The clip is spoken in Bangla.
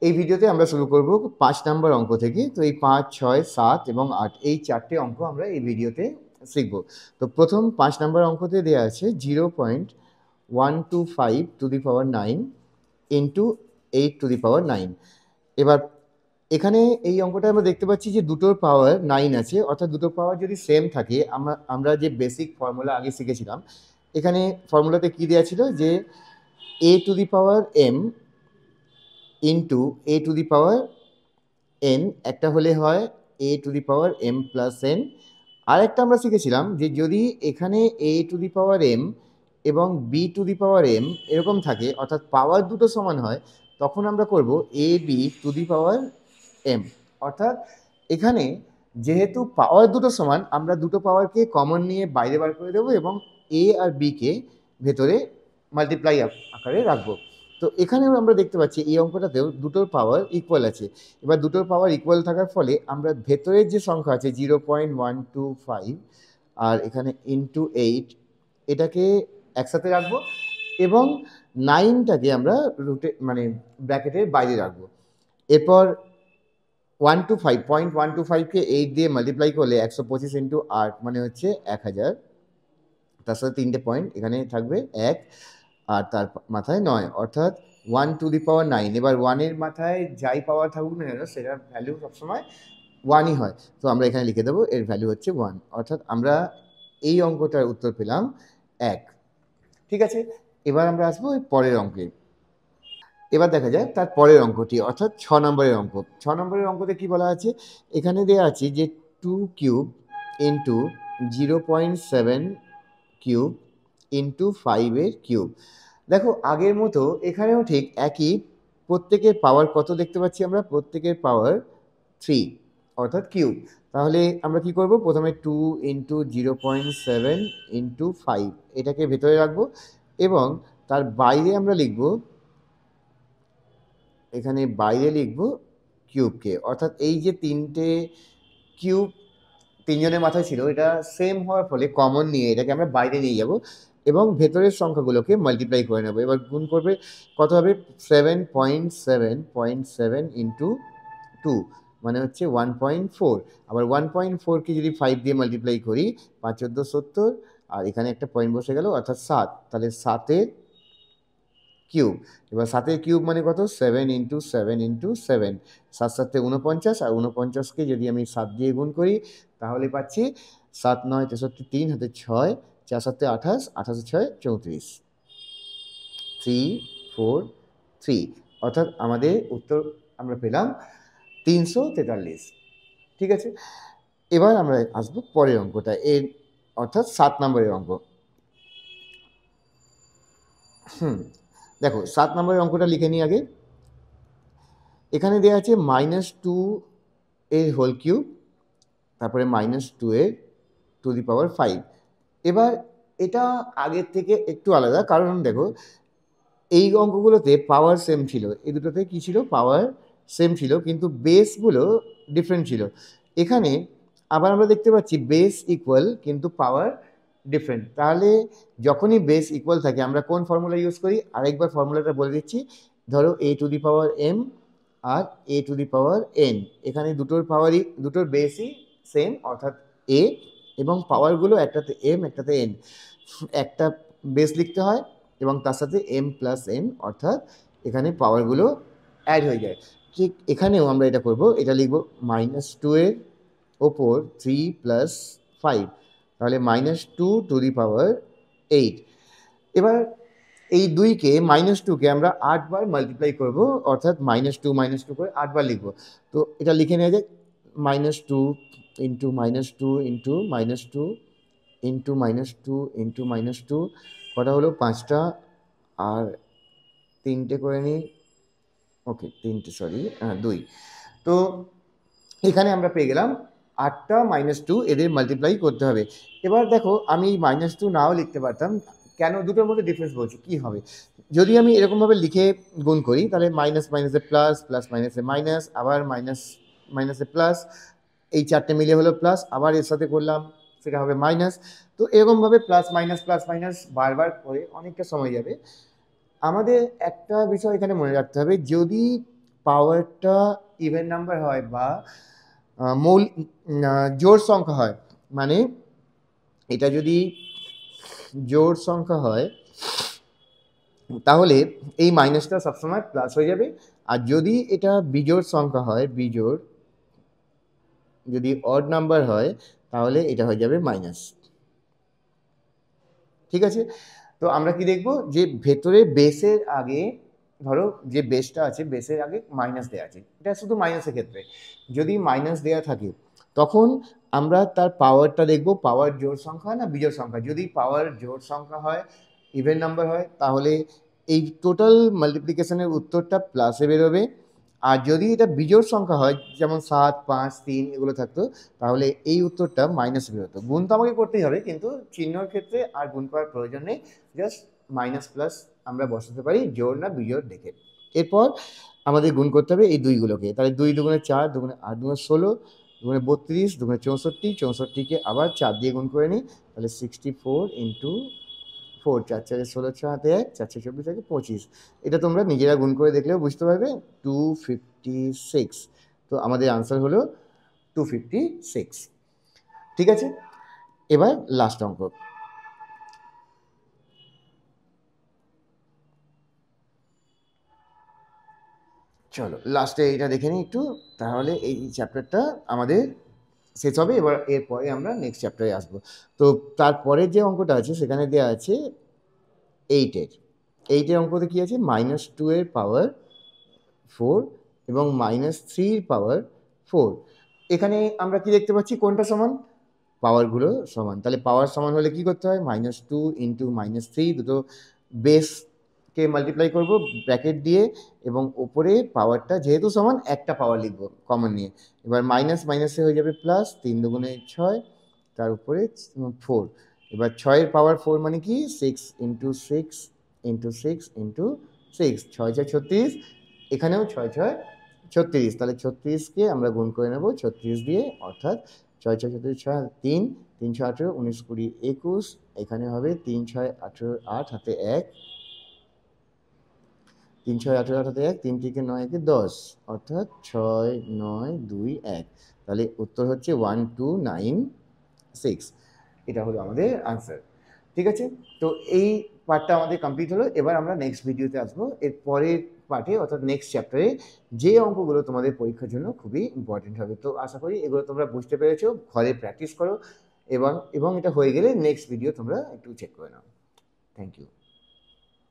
এই ভিডিওতে আমরা শুরু করব 5 নম্বর অঙ্ক থেকে। তো এই 5, 6, 7 এবং 8 এই 4টে অঙ্ক আমরা এই ভিডিওতে শিখব। তো প্রথম 5 নম্বর অঙ্কতে দেওয়া আছে 0.125 to the power 9 into 8 to the power 9। এবার এখানে এই অঙ্কটা আমরা দেখতে পাচ্ছি যে দুটোর পাওয়ার 9 আছে, অর্থাৎ দুটোর পাওয়ার যদি সেম থাকে, আমরা যে বেসিক ফর্মুলা আগে শিখেছিলাম, এখানে ফর্মুলাতে কি দেওয়া ছিল যে a to the power m into a to the power n, একটা হলে হয় a to the power m plus n। আর একটা আমরা শিখেছিলাম যে যদি এখানে a to the power m এবং b two the power m এরকম থাকে, অর্থাৎ পাওয়ার দুটো সমান হয়, তখন আমরা করব a b two the power m। অর্থাৎ এখানে যেহেতু পাওয়ার দুটো সমান, আমরা দুটো পাওয়ারকে কমন নিয়ে বাইরে বার করে দেবো এবং a আর b কে ভেতরে মাল্টিপ্লাই আকারে রাখবো। তো এখানেও আমরা দেখতে পাচ্ছি এই অঙ্কটাতেও দুটোর পাওয়ার ইকুয়াল আছে। এবার দুটোর পাওয়ার ইকুয়াল থাকার ফলে আমরা ভেতরের যে সংখ্যা আছে 0.125 আর এখানে ইন্টু 8, এটাকে একসাথে রাখবো এবং 9টাকে আমরা রুটে মানে ব্র্যাকেটের বাইরে রাখবো। এরপর 125.125কে 8 দিয়ে মাল্টিপ্লাই করলে 125 ইন্টু 8 মানে হচ্ছে 1000, তার সাথে 3টে পয়েন্ট এখানে থাকবে 1 আর তার মাথায় 9, অর্থাৎ 1 টু দি পাওয়ার 9। এবার 1-এর মাথায় যাই পাওয়ার থাকুক না কেন, সেটার ভ্যালু সবসময় 1ই হয়। তো আমরা এখানে লিখে দেবো এর ভ্যালু হচ্ছে 1, অর্থাৎ আমরা এই অঙ্কটার উত্তর পেলাম 1। ঠিক আছে, এবার আমরা আসবো এই পরের অঙ্কে। এবার দেখা যায় তার পরের অঙ্কটি, অর্থাৎ 6 নম্বরের অঙ্ক। 6 নম্বরের অঙ্কতে কি বলা আছে, এখানে দেওয়া আছে যে 2 কিউব ইন্টু 0.7 কিউব ইন্টু 5-এর কিউব। দেখো আগের মতো এখানেও ঠিক একই, প্রত্যেকের পাওয়ার কত দেখতে পাচ্ছি আমরা, প্রত্যেকের পাওয়ার 3 অর্থাৎ কিউব। তাহলে আমরা কি করব, প্রথমে 2 ইন্টু 0.7 ইন্টু 5 এটাকে ভেতরে রাখবো এবং তার বাইরে আমরা লিখব, এখানে বাইরে লিখব কিউবকে, অর্থাৎ এই যে 3টে কিউব তিনজনের মাথায় ছিল, এটা সেম হওয়ার ফলে কমন নিয়ে এটাকে আমরা বাইরে নিয়ে যাব এবং ভেতরের সংখ্যাগুলোকে মাল্টিপ্লাই করে নেব। এবার গুণ করবে, কত হবে 7.7 ইন্টু 2 মানে হচ্ছে 1.4। আবার 1.4কে যদি 5 দিয়ে মাল্টিপ্লাই করি, 5 14 70, আর এখানে একটা পয়েন্ট বসে গেল, অর্থাৎ 7। তাহলে 7-এর কিউব। এবার 7-এর কিউব মানে কত, 7 ইন্টু 7 ইন্টু 7, 7 7 49, আর 49কে যদি আমি 7 দিয়ে গুণ করি তাহলে পাচ্ছি 7 9 63, 3 হাতে 6, 4 7 28, 28 6 34, 3 4 3, অর্থাৎ আমাদের উত্তর আমরা পেলাম 343। ঠিক আছে, এবার আমরা আসবো পরের অঙ্কটা, এর অর্থাৎ 7 নম্বরের অঙ্ক। দেখো 7 নম্বরের অঙ্কটা লিখে নিই আগে। এখানে দেওয়া আছে -2 এর হোল কিউব, তারপরে -2 এর টু দি পাওয়ার 5। এবার এটা আগের থেকে একটু আলাদা, কারণ দেখো এই অঙ্কগুলোতে পাওয়ার সেম ছিল, এই দুটোতে কী ছিল, পাওয়ার সেম ছিল, কিন্তু বেসগুলো ডিফারেন্ট ছিল। এখানে আবার আমরা দেখতে পাচ্ছি বেস ইকুয়াল কিন্তু পাওয়ার ডিফারেন্ট। তাহলে যখনই বেস ইকুয়াল থাকে আমরা কোন ফর্মুলা ইউজ করি, আরেকবার ফর্মুলাটা বলে দিচ্ছি। ধরো a to the power m আর a to the power n, এখানে দুটোর পাওয়ারই, দুটোর বেসই সেম, অর্থাৎ a, এবং পাওয়ারগুলো একটাতে m একটাতে n, একটা বেস লিখতে হয় এবং তার সাথে m প্লাস n, অর্থাৎ এখানে পাওয়ারগুলো অ্যাড হয়ে যায়। ঠিক এখানেও আমরা এটা করব, এটা লিখব -2 এর ওপর 3 প্লাস 5, তাহলে -2 টু দি পাওয়ার 8। এবার এই 2কে -2কে আমরা 8 বার মাল্টিপ্লাই করব, অর্থাৎ -2 করে 8 বার লিখব। তো এটা লিখে নেওয়া যায়, -2 ইন্টু -2 ইন্টু -2 ইন্টু -2 ইন্টু -2, কটা হলো 5টা, আর 3টে করে নিই, ওকে 3টে, সরি 2। তো এখানে আমরা পেয়ে গেলাম 8টা -2, এদের মাল্টিপ্লাই করতে হবে। এবার দেখো আমি -2 নাও লিখতে পারতাম, কেন, দুটোর মধ্যে ডিফারেন্স বলছি কী হবে। যদি আমি এরকমভাবে লিখে গুণ করি তাহলে মাইনাস মাইনাসে প্লাস, প্লাস মাইনাসে মাইনাস, আবার মাইনাস মাইনাসে প্লাস, এই 4টে মিলে হলো প্লাস, আবার এর সাথে করলাম সেটা হবে মাইনাস। তো এরকমভাবে প্লাস মাইনাস বারবার করে অনেকটা সময় যাবে। আমাদের একটা বিষয় এখানে মনে রাখতে হবে, যদি পাওয়ারটা ইভেন নাম্বার হয় বা মূল জোড় সংখ্যা হয়, মানে এটা যদি জোড় সংখ্যা হয় তাহলে এই মাইনাসটা সবসময় প্লাস হয়ে যাবে, আর যদি এটা বিজোড় সংখ্যা হয়, বিজোড় যদি অড নাম্বার হয় তাহলে এটা হয়ে যাবে মাইনাস। ঠিক আছে, তো আমরা কি দেখব যে ভেতরে বেসের আগে, ধরো যে বেসটা আছে বেসের আগে মাইনাস দেওয়া আছে, এটা শুধু মাইনাসের ক্ষেত্রে। যদি মাইনাস দেওয়া থাকে তখন আমরা তার পাওয়ারটা দেখব, পাওয়ার জোড় সংখ্যা না বিজোড় সংখ্যা। যদি পাওয়ার জোড় সংখ্যা হয়, ইভেন নাম্বার হয়, তাহলে এই টোটাল মাল্টিপ্লিকেশনের উত্তরটা প্লাসে বেরোবে। আর যদি এটা বিজোড় সংখ্যা হয়, যেমন 7, 5, 3 এগুলো থাকতো, তাহলে এই উত্তরটা মাইনাসে বেরোতো। গুণ তো আমাকে করতেই হবে, কিন্তু চিহ্নর ক্ষেত্রে আর গুণ করার প্রয়োজন নেই, জাস্ট মাইনাস প্লাস আমরা বসাতে পারি, জোড় না বিজোড় দেখে। এরপর আমাদের গুণ করতে হবে এই দুইগুলোকে, তাহলে 2 দুগুণে 4, দুগুণে 8, দুগুণে 16, দুগুণে 32, দুগুণে 64, 64কে আবার 4 দিয়ে গুণ করে নিই, তাহলে 64 ইন্টু 4, 4 4 16, 6 হাতে 1, 4 6 24 থেকে 25। এটা তোমরা নিজেরা গুণ করে দেখলেও বুঝতে পারবে, 256। তো আমাদের আনসার হলো 256। ঠিক আছে, এবার লাস্ট অঙ্ক। চলো লাস্টে এইটা দেখে নিই একটু, তাহলে এই চ্যাপ্টারটা আমাদের শেষ হবে। এবার এরপরে আমরা নেক্সট চ্যাপ্টারে আসবো। তো তারপরে যে অঙ্কটা আছে সেখানে দেওয়া আছে 8-এর অঙ্কতে কী আছে, -2 এর পাওয়ার 4 এবং -3 এর পাওয়ার 4। এখানে আমরা কি দেখতে পাচ্ছি, কোনটা সমান, পাওয়ারগুলো সমান। তাহলে পাওয়ার সমান হলে কি করতে হয়, -2 ইন্টু -3, দুটো বেসকে মাল্টিপ্লাই করব ব্র্যাকেট দিয়ে, এবং ওপরে পাওয়ারটা যেহেতু সমান একটা পাওয়ার লিখব কমন নিয়ে। এবার মাইনাস মাইনাসে হয়ে যাবে প্লাস, 3 দুগুণে 6, তার উপরে 4। এবার 6-এর পাওয়ার 4 মানে কি, 6 ইন্টু 6 ইন্টু 6 ইন্টু 6, 6 6 36, এখানেও 6 6 36, তাহলে 36কে আমরা গুণ করে নেব 36 দিয়ে, অর্থাৎ 6 6 36 6 3, 3 6 18, 19 20 21, এখানে হবে 3 6 18 8 হাতে 1, 3 6 18 8 হাতে 1, 3 থেকে 9 একে 10, অর্থাৎ 6 9 2 1। তাহলে উত্তর হচ্ছে 1296। এটা হলো আমাদের আনসার। ঠিক আছে, তো এই পার্টটা আমাদের কমপ্লিট হলো। এবার আমরা নেক্সট ভিডিওতে আসবো এর পরের পার্টে, অর্থাৎ নেক্সট চ্যাপ্টারে, যে অঙ্কগুলো তোমাদের পরীক্ষার জন্য খুবই ইম্পর্টেন্ট হবে। তো আশা করি এগুলো তোমরা বুঝতে পেরেছো, ঘরে প্র্যাকটিস করো, এবং এটা হয়ে গেলে নেক্সট ভিডিও তোমরা একটু চেক করে নাও। Thank you.